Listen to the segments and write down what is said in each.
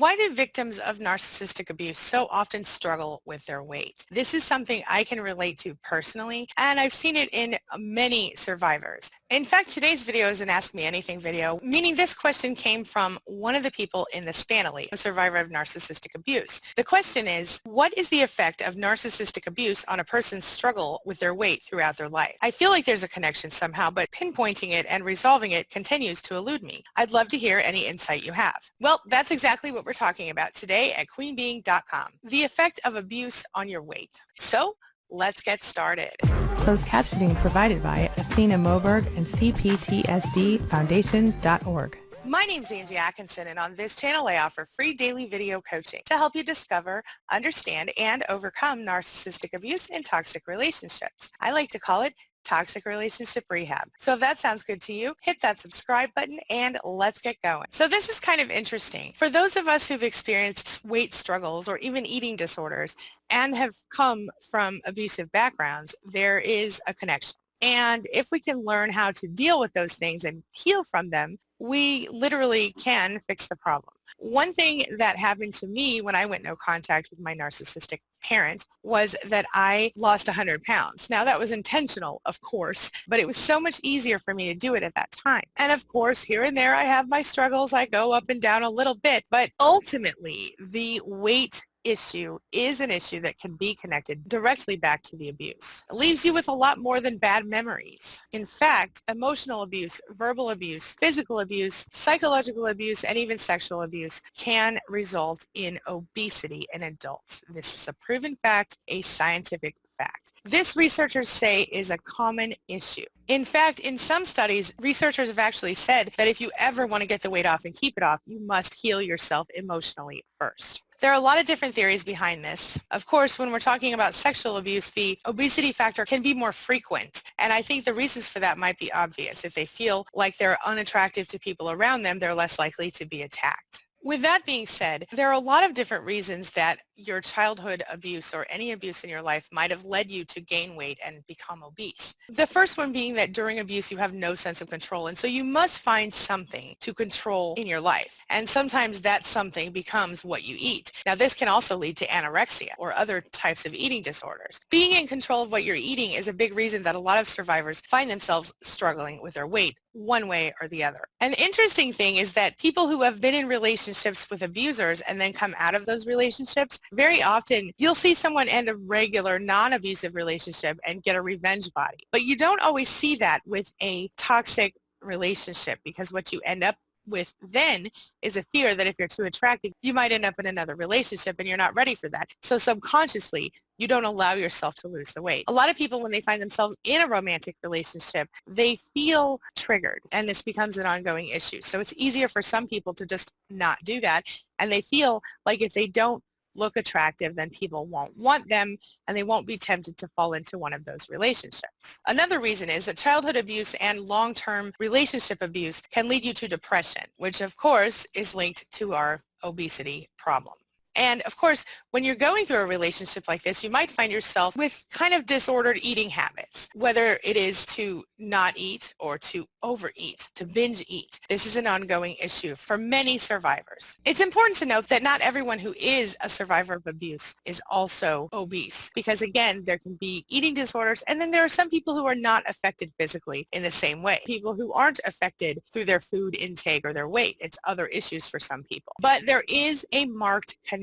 Why do victims of narcissistic abuse so often struggle with their weight? This is something I can relate to personally, and I've seen it in many survivors. In fact, today's video is an Ask Me Anything video, meaning this question came from one of the people in this family, a survivor of narcissistic abuse. The question is, what is the effect of narcissistic abuse on a person's struggle with their weight throughout their life? I feel like there's a connection somehow, but pinpointing it and resolving it continues to elude me. I'd love to hear any insight you have. Well, that's exactly what we're talking about today at queenbeing.com, the effect of abuse on your weight. So let's get started. Closed captioning provided by Athena Moberg and CPTSDFoundation.org. My name's Angie Atkinson, and on this channel I offer free daily video coaching to help you discover, understand, and overcome narcissistic abuse in toxic relationships. I like to call it toxic relationship rehab. So if that sounds good to you, hit that subscribe button and let's get going. So this is kind of interesting. For those of us who've experienced weight struggles or even eating disorders and have come from abusive backgrounds, there is a connection. And if we can learn how to deal with those things and heal from them, we literally can fix the problem. One thing that happened to me when I went no contact with my narcissistic parent was that I lost 100 pounds. Now that was intentional, of course, but it was so much easier for me to do it at that time. And of course, here and there I have my struggles. I go up and down a little bit, but ultimately the weight issue is an issue that can be connected directly back to the abuse. It leaves you with a lot more than bad memories. In fact, emotional abuse, verbal abuse, physical abuse, psychological abuse, and even sexual abuse can result in obesity in adults. This is a proven fact, a scientific fact. This, researchers say, is a common issue. In fact, in some studies, researchers have actually said that if you ever want to get the weight off and keep it off, you must heal yourself emotionally first. There are a lot of different theories behind this. Of course, when we're talking about sexual abuse, the obesity factor can be more frequent. And I think the reasons for that might be obvious. If they feel like they're unattractive to people around them, they're less likely to be attacked. With that being said, there are a lot of different reasons that your childhood abuse or any abuse in your life might have led you to gain weight and become obese. The first one being that during abuse you have no sense of control, and so you must find something to control in your life. And sometimes that something becomes what you eat. Now this can also lead to anorexia or other types of eating disorders. Being in control of what you're eating is a big reason that a lot of survivors find themselves struggling with their weight one way or the other. An interesting thing is that people who have been in relationships with abusers and then come out of those relationships, very often you'll see someone end a regular non-abusive relationship and get a revenge body. But you don't always see that with a toxic relationship, because what you end up with then is a fear that if you're too attractive, you might end up in another relationship and you're not ready for that. So subconsciously, you don't allow yourself to lose the weight. A lot of people, when they find themselves in a romantic relationship, they feel triggered, and this becomes an ongoing issue. So it's easier for some people to just not do that, and they feel like if they don't look attractive, then people won't want them and they won't be tempted to fall into one of those relationships. Another reason is that childhood abuse and long-term relationship abuse can lead you to depression, which of course is linked to our obesity problem. And of course, when you're going through a relationship like this, you might find yourself with kind of disordered eating habits, whether it is to not eat or to overeat, to binge eat. This is an ongoing issue for many survivors. It's important to note that not everyone who is a survivor of abuse is also obese, because again, there can be eating disorders, and then there are some people who are not affected physically in the same way. People who aren't affected through their food intake or their weight. It's other issues for some people. But there is a marked connection,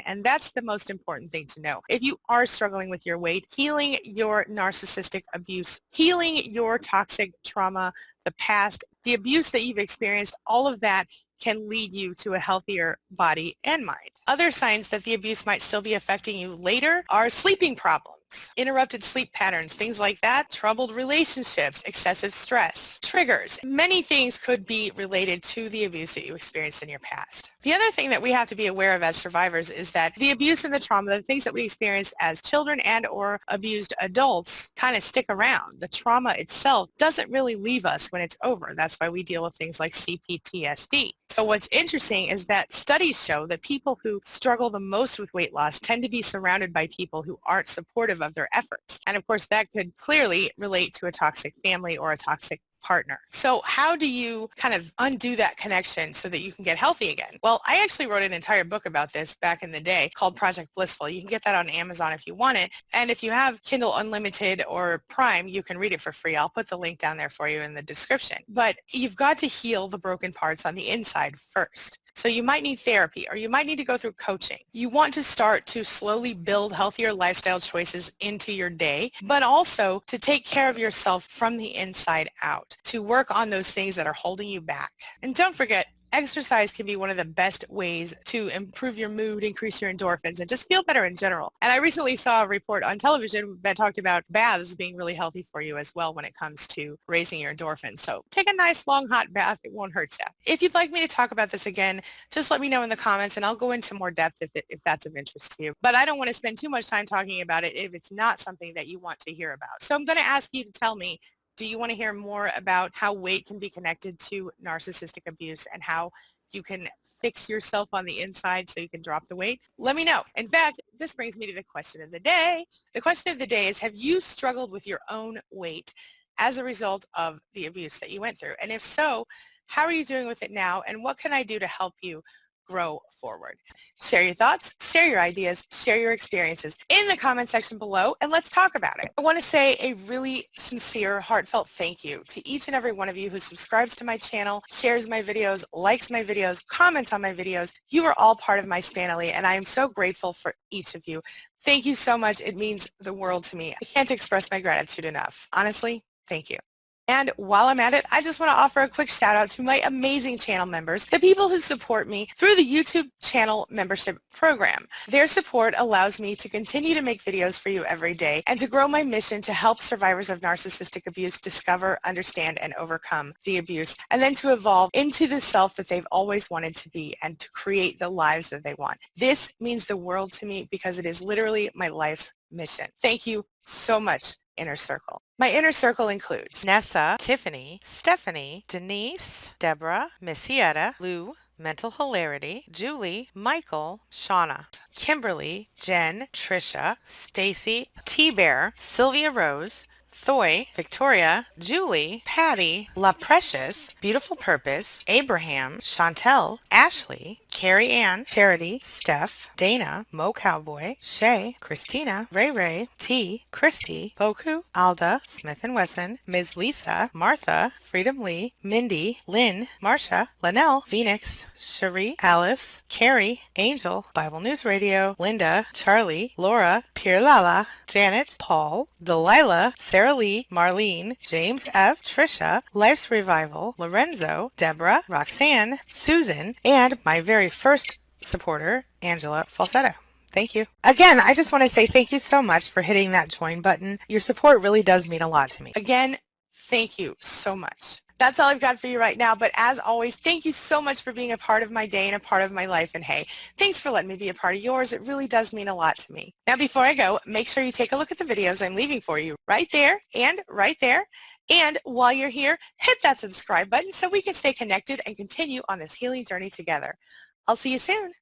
and that's the most important thing to know. If you are struggling with your weight, healing your narcissistic abuse, healing your toxic trauma, the past, the abuse that you've experienced, all of that can lead you to a healthier body and mind. Other signs that the abuse might still be affecting you later are sleeping problems, interrupted sleep patterns, things like that, troubled relationships, excessive stress, triggers. Many things could be related to the abuse that you experienced in your past. The other thing that we have to be aware of as survivors is that the abuse and the trauma, the things that we experienced as children and or abused adults, kind of stick around. The trauma itself doesn't really leave us when it's over. That's why we deal with things like CPTSD. So what's interesting is that studies show that people who struggle the most with weight loss tend to be surrounded by people who aren't supportive of their efforts. And of course, that could clearly relate to a toxic family or a toxic partner. So how do you kind of undo that connection so that you can get healthy again? Well, I actually wrote an entire book about this back in the day called Project Blissful. You can get that on Amazon if you want it. And if you have Kindle Unlimited or Prime, you can read it for free. I'll put the link down there for you in the description. But you've got to heal the broken parts on the inside first. So you might need therapy, or you might need to go through coaching. You want to start to slowly build healthier lifestyle choices into your day, but also to take care of yourself from the inside out, to work on those things that are holding you back. And don't forget, exercise can be one of the best ways to improve your mood, increase your endorphins, and just feel better in general. And I recently saw a report on television that talked about baths being really healthy for you as well when it comes to raising your endorphins. So take a nice long hot bath. It won't hurt you. If you'd like me to talk about this again, just let me know in the comments and I'll go into more depth if that's of interest to you. But I don't want to spend too much time talking about it if it's not something that you want to hear about. So I'm going to ask you to tell me, do you want to hear more about how weight can be connected to narcissistic abuse and how you can fix yourself on the inside so you can drop the weight? Let me know. In fact, this brings me to the question of the day. The question of the day is, have you struggled with your own weight as a result of the abuse that you went through? And if so, how are you doing with it now? And what can I do to help you grow forward? Share your thoughts, share your ideas, share your experiences in the comment section below, and let's talk about it. I want to say a really sincere, heartfelt thank you to each and every one of you who subscribes to my channel, shares my videos, likes my videos, comments on my videos. You are all part of my family, and I am so grateful for each of you. Thank you so much. It means the world to me. I can't express my gratitude enough. Honestly, thank you. And while I'm at it, I just want to offer a quick shout out to my amazing channel members, the people who support me through the YouTube channel membership program. Their support allows me to continue to make videos for you every day and to grow my mission to help survivors of narcissistic abuse discover, understand, and overcome the abuse, and then to evolve into the self that they've always wanted to be and to create the lives that they want. This means the world to me because it is literally my life's mission. Thank you so much, Inner Circle. My inner circle includes Nessa, Tiffany, Stephanie, Denise, Deborah, Missietta, Lou, Mental Hilarity, Julie, Michael, Shauna, Kimberly, Jen, Trisha, Stacy, T-Bear, Sylvia Rose, Thoy, Victoria, Julie, Patty, La Precious, Beautiful Purpose, Abraham, Chantel, Ashley, Carrie Ann, Charity, Steph, Dana, Mo Cowboy, Shay, Christina, Ray Ray, T, Christy, Boku, Alda, Smith & Wesson, Ms. Lisa, Martha, Freedom Lee, Mindy, Lynn, Marsha, Linnell, Phoenix, Cherie, Alice, Carrie, Angel, Bible News Radio, Linda, Charlie, Laura, Pierre Lala, Janet, Paul, Delilah, Sarah Lee, Marlene, James F., Trisha, Life's Revival, Lorenzo, Deborah, Roxanne, Susan, and my very first supporter, Angela Falsetto. Thank you. Again, I just want to say thank you so much for hitting that join button. Your support really does mean a lot to me. Again, thank you so much. That's all I've got for you right now, but as always, thank you so much for being a part of my day and a part of my life, and hey, thanks for letting me be a part of yours. It really does mean a lot to me. Now, before I go, make sure you take a look at the videos I'm leaving for you right there and right there. And while you're here, hit that subscribe button so we can stay connected and continue on this healing journey together. I'll see you soon.